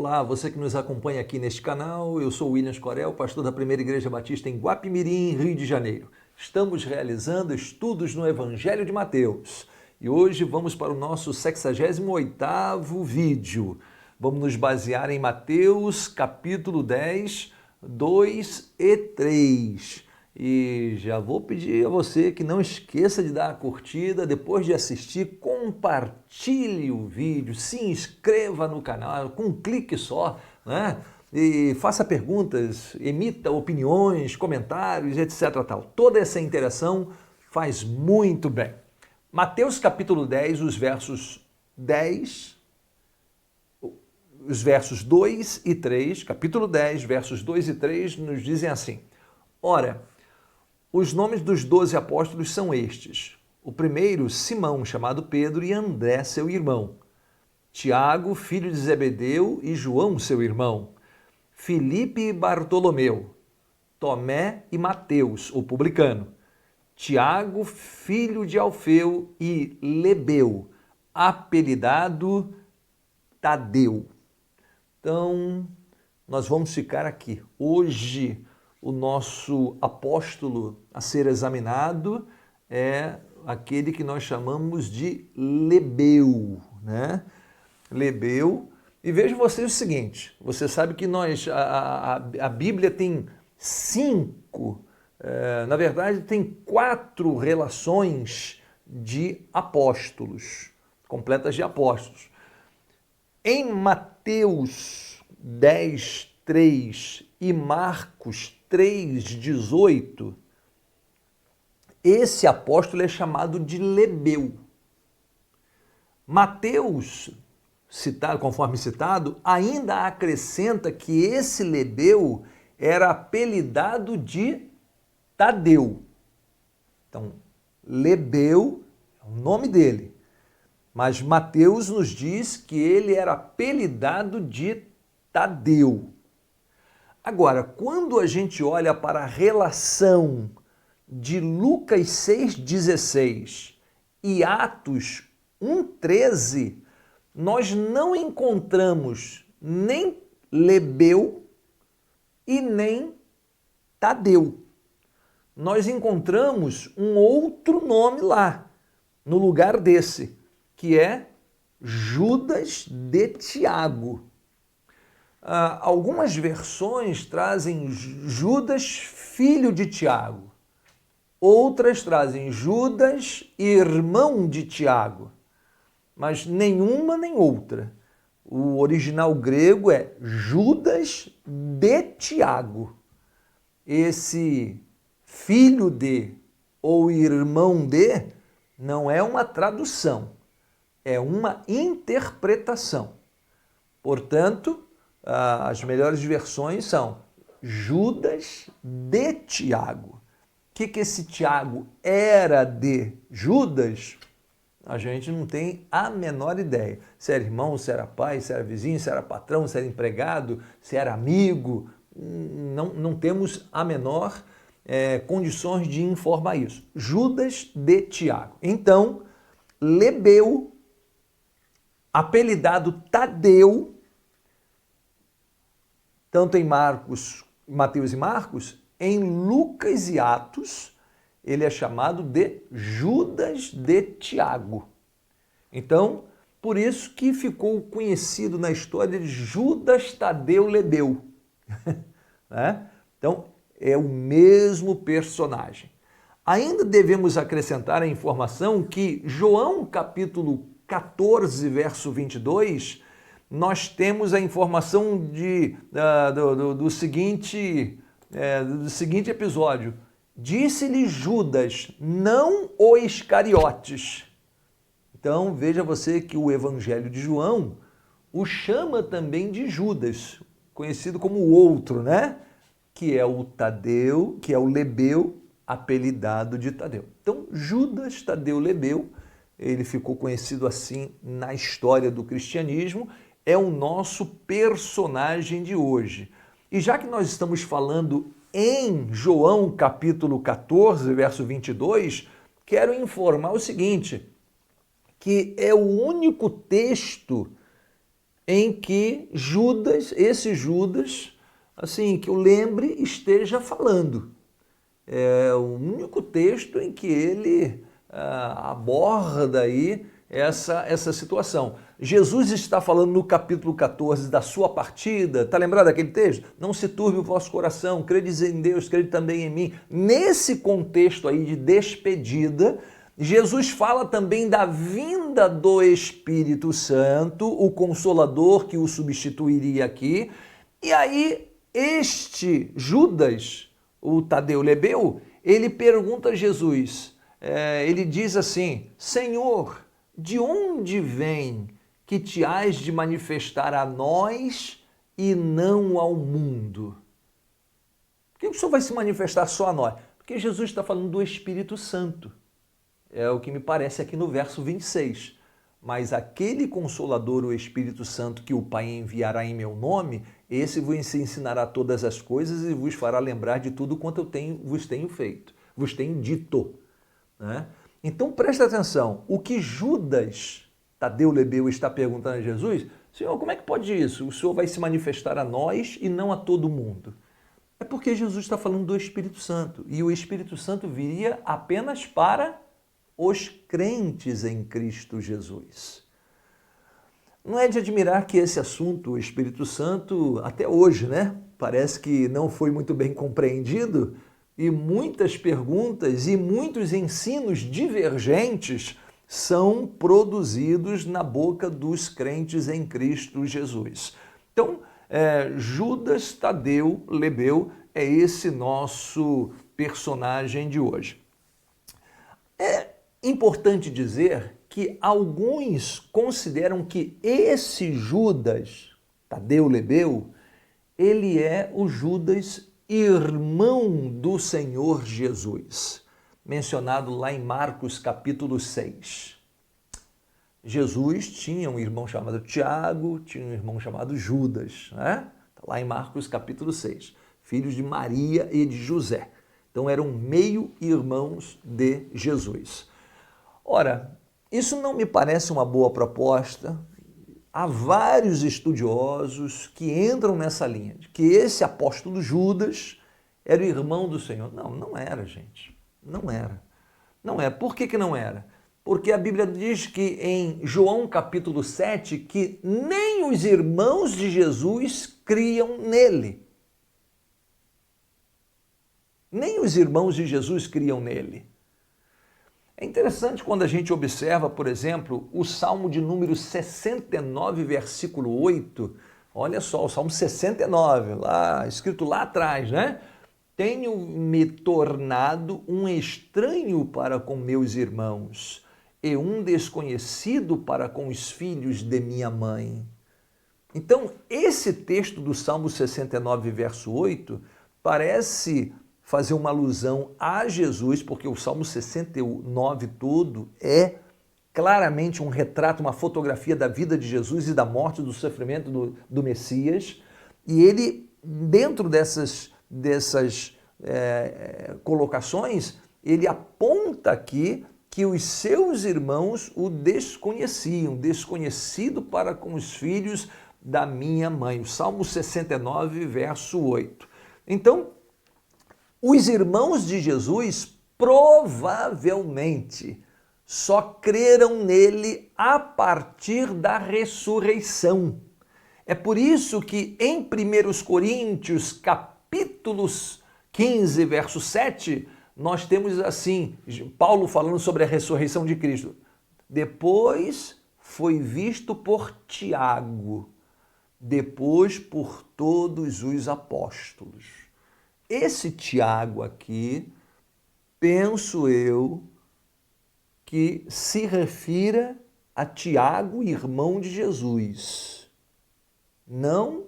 Olá, você que nos acompanha aqui neste canal, eu sou Williams Corel, pastor da Primeira Igreja Batista em Guapimirim, Rio de Janeiro. Estamos realizando estudos no Evangelho de Mateus e hoje vamos para o nosso 68º vídeo. Vamos nos basear em Mateus capítulo 10, 2 e 3. E já vou pedir a você que não esqueça de dar a curtida, depois de assistir, compartilhe o vídeo, se inscreva no canal com um clique só, né? E faça perguntas, emita opiniões, comentários, etc. Tal. Toda essa interação faz muito bem. Mateus capítulo 10, os versos 2 e 3, capítulo 10, versos 2 e 3, nos dizem assim: Ora, os nomes dos 12 apóstolos são estes. O primeiro, Simão, chamado Pedro, e André, seu irmão. Tiago, filho de Zebedeu, e João, seu irmão. Filipe e Bartolomeu. Tomé e Mateus, o publicano. Tiago, filho de Alfeu, e Lebeu, apelidado Tadeu. Então, nós vamos ficar aqui. Hoje, o nosso apóstolo a ser examinado é aquele que nós chamamos de Lebeu, né? Lebeu. E veja vocês o seguinte, você sabe que a Bíblia tem na verdade tem 4 relações de apóstolos, completas de apóstolos. Em Mateus 10, 3 e Marcos 3,18, esse apóstolo é chamado de Lebeu. Mateus, conforme citado, ainda acrescenta que esse Lebeu era apelidado de Tadeu. Então, Lebeu é o nome dele, mas Mateus nos diz que ele era apelidado de Tadeu. Agora, quando a gente olha para a relação de Lucas 6,16 e Atos 1,13, nós não encontramos nem Lebeu e nem Tadeu. Nós encontramos um outro nome lá, no lugar desse, que é Judas de Tiago. Algumas versões trazem Judas, filho de Tiago. Outras trazem Judas, irmão de Tiago. Mas nenhuma nem outra. O original grego é Judas de Tiago. Esse filho de ou irmão de não é uma tradução, é uma interpretação. Portanto, as melhores versões são Judas de Tiago. O que esse Tiago era de Judas? A gente não tem a menor ideia. Se era irmão, se era pai, se era vizinho, se era patrão, se era empregado, se era amigo. Não temos a menor condições de informar isso. Judas de Tiago. Então, Lebeu, apelidado Tadeu, tanto em Mateus e Marcos, em Lucas e Atos, ele é chamado de Judas de Tiago. Então, por isso que ficou conhecido na história de Judas Tadeu Lebeu. Né? Então, é o mesmo personagem. Ainda devemos acrescentar a informação que João capítulo 14, verso 22, nós temos a informação do seguinte episódio. Disse-lhe Judas, não o Iscariotes. Então, veja você que o Evangelho de João o chama também de Judas, conhecido como o outro, né? Que é o Tadeu, que é o Lebeu, apelidado de Tadeu. Então, Judas Tadeu Lebeu, ele ficou conhecido assim na história do cristianismo, é o nosso personagem de hoje. E já que nós estamos falando em João capítulo 14, verso 22, quero informar o seguinte, que é o único texto em que Judas, esse Judas, assim, que eu lembre, esteja falando. É o único texto em que ele aborda aí essa situação. Jesus está falando no capítulo 14 da sua partida, está lembrado daquele texto? Não se turbe o vosso coração, credes em Deus, crede também em mim. Nesse contexto aí de despedida, Jesus fala também da vinda do Espírito Santo, o Consolador que o substituiria aqui. E aí, este Judas, o Tadeu Lebeu, ele pergunta a Jesus, ele diz assim, Senhor, de onde vem que te hás de manifestar a nós e não ao mundo? Por que o Senhor vai se manifestar só a nós? Porque Jesus está falando do Espírito Santo. É o que me parece aqui no verso 26. Mas aquele Consolador, o Espírito Santo, que o Pai enviará em meu nome, esse vos ensinará todas as coisas e vos fará lembrar de tudo quanto vos tenho feito, vos tenho dito. Né? Então presta atenção, o que Judas, Tadeu Lebeu, está perguntando a Jesus, Senhor, como é que pode isso? O Senhor vai se manifestar a nós e não a todo mundo. É porque Jesus está falando do Espírito Santo, e o Espírito Santo viria apenas para os crentes em Cristo Jesus. Não é de admirar que esse assunto, o Espírito Santo, até hoje, né? Parece que não foi muito bem compreendido e muitas perguntas e muitos ensinos divergentes são produzidos na boca dos crentes em Cristo Jesus. Então, Judas Tadeu Lebeu é esse nosso personagem de hoje. É importante dizer que alguns consideram que esse Judas, Tadeu Lebeu, ele é o Judas irmão do Senhor Jesus, mencionado lá em Marcos capítulo 6. Jesus tinha um irmão chamado Tiago, tinha um irmão chamado Judas, né? Lá em Marcos capítulo 6, filhos de Maria e de José. Então eram meio-irmãos de Jesus. Ora, isso não me parece uma boa proposta. Há vários estudiosos que entram nessa linha, de que esse apóstolo Judas era o irmão do Senhor. Não, não era, gente. Não era. Não é. Por que não era? Porque a Bíblia diz que em João capítulo 7, que nem os irmãos de Jesus criam nele. Nem os irmãos de Jesus criam nele. É interessante quando a gente observa, por exemplo, o Salmo de número 69, versículo 8. Olha só, o Salmo 69, lá, escrito lá atrás, né? Tenho me tornado um estranho para com meus irmãos e um desconhecido para com os filhos de minha mãe. Então, esse texto do Salmo 69, verso 8, parece fazer uma alusão a Jesus, porque o Salmo 69 todo é claramente um retrato, uma fotografia da vida de Jesus e da morte, do sofrimento do Messias. E ele, dentro dessas colocações, ele aponta aqui que os seus irmãos o desconheciam, desconhecido para com os filhos da minha mãe. O Salmo 69, verso 8. Então, os irmãos de Jesus provavelmente só creram nele a partir da ressurreição. É por isso que em 1 Coríntios, capítulos 15, verso 7, nós temos assim, Paulo falando sobre a ressurreição de Cristo. Depois foi visto por Tiago, depois por todos os apóstolos. Esse Tiago aqui, penso eu, que se refira a Tiago, irmão de Jesus, não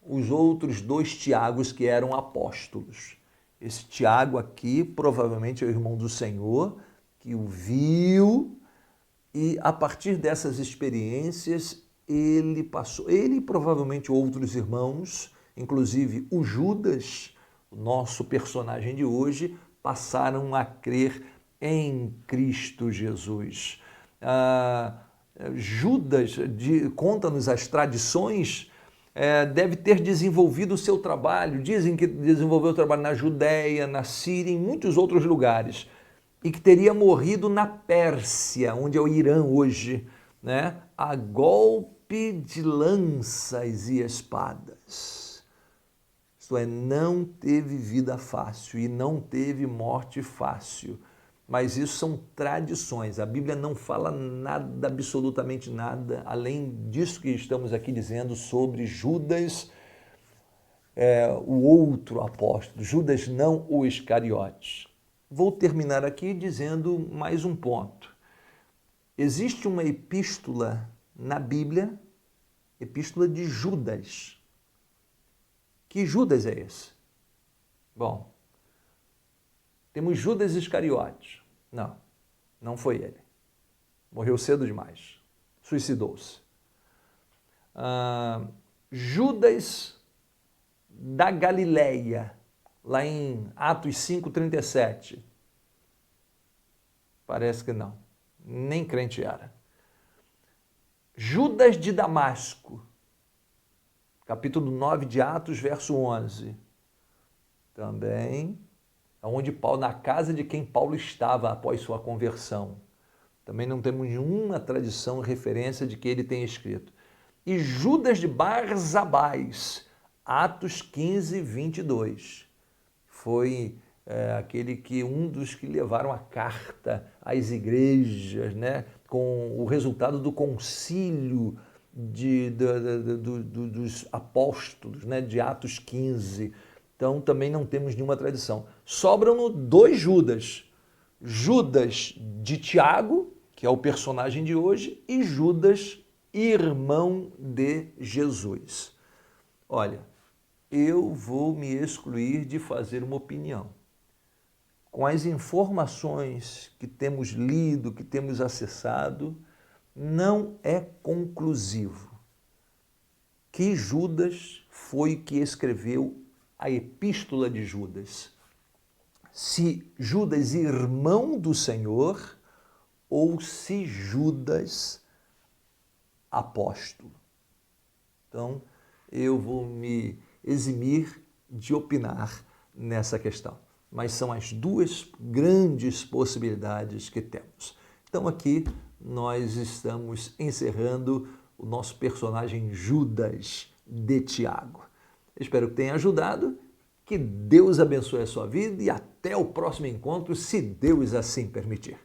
os outros dois Tiagos que eram apóstolos. Esse Tiago aqui provavelmente é o irmão do Senhor, que o viu e a partir dessas experiências ele passou, ele e provavelmente outros irmãos, inclusive o Judas, o nosso personagem de hoje, passaram a crer em Cristo Jesus. Judas, conta-nos as tradições, deve ter desenvolvido o seu trabalho. Dizem que desenvolveu o trabalho na Judéia, na Síria, em muitos outros lugares. E que teria morrido na Pérsia, onde é o Irã hoje, né? A golpe de lanças e espadas. Isto é, não teve vida fácil e não teve morte fácil. Mas isso são tradições. A Bíblia não fala nada, absolutamente nada, além disso que estamos aqui dizendo sobre Judas, o outro apóstolo, Judas não o Iscariotes. Vou terminar aqui dizendo mais um ponto. Existe uma epístola na Bíblia, epístola de Judas. Que Judas é esse? Bom, temos Judas Iscariotes. Não, não foi ele. Morreu cedo demais. Suicidou-se. Judas da Galileia, lá em Atos 5:37. Parece que não. Nem crente era. Judas de Damasco, capítulo 9 de Atos, verso 11. Também, onde Paulo, na casa de quem Paulo estava após sua conversão. Também não temos nenhuma tradição, referência de que ele tenha escrito. E Judas de Barsabás, Atos 15:22. Foi aquele que um dos que levaram a carta às igrejas, né, com o resultado do concílio dos apóstolos, né, de Atos 15. Então também não temos nenhuma tradição. Sobram dois Judas. Judas de Tiago, que é o personagem de hoje, e Judas, irmão de Jesus. Olha, eu vou me excluir de fazer uma opinião. Com as informações que temos lido, que temos acessado, não é conclusivo que Judas foi que escreveu a epístola de Judas. Se Judas, irmão do Senhor, ou se Judas, apóstolo. Então, eu vou me eximir de opinar nessa questão. Mas são as duas grandes possibilidades que temos. Então aqui nós estamos encerrando o nosso personagem Judas de Tiago. Espero que tenha ajudado, que Deus abençoe a sua vida e até o próximo encontro, se Deus assim permitir.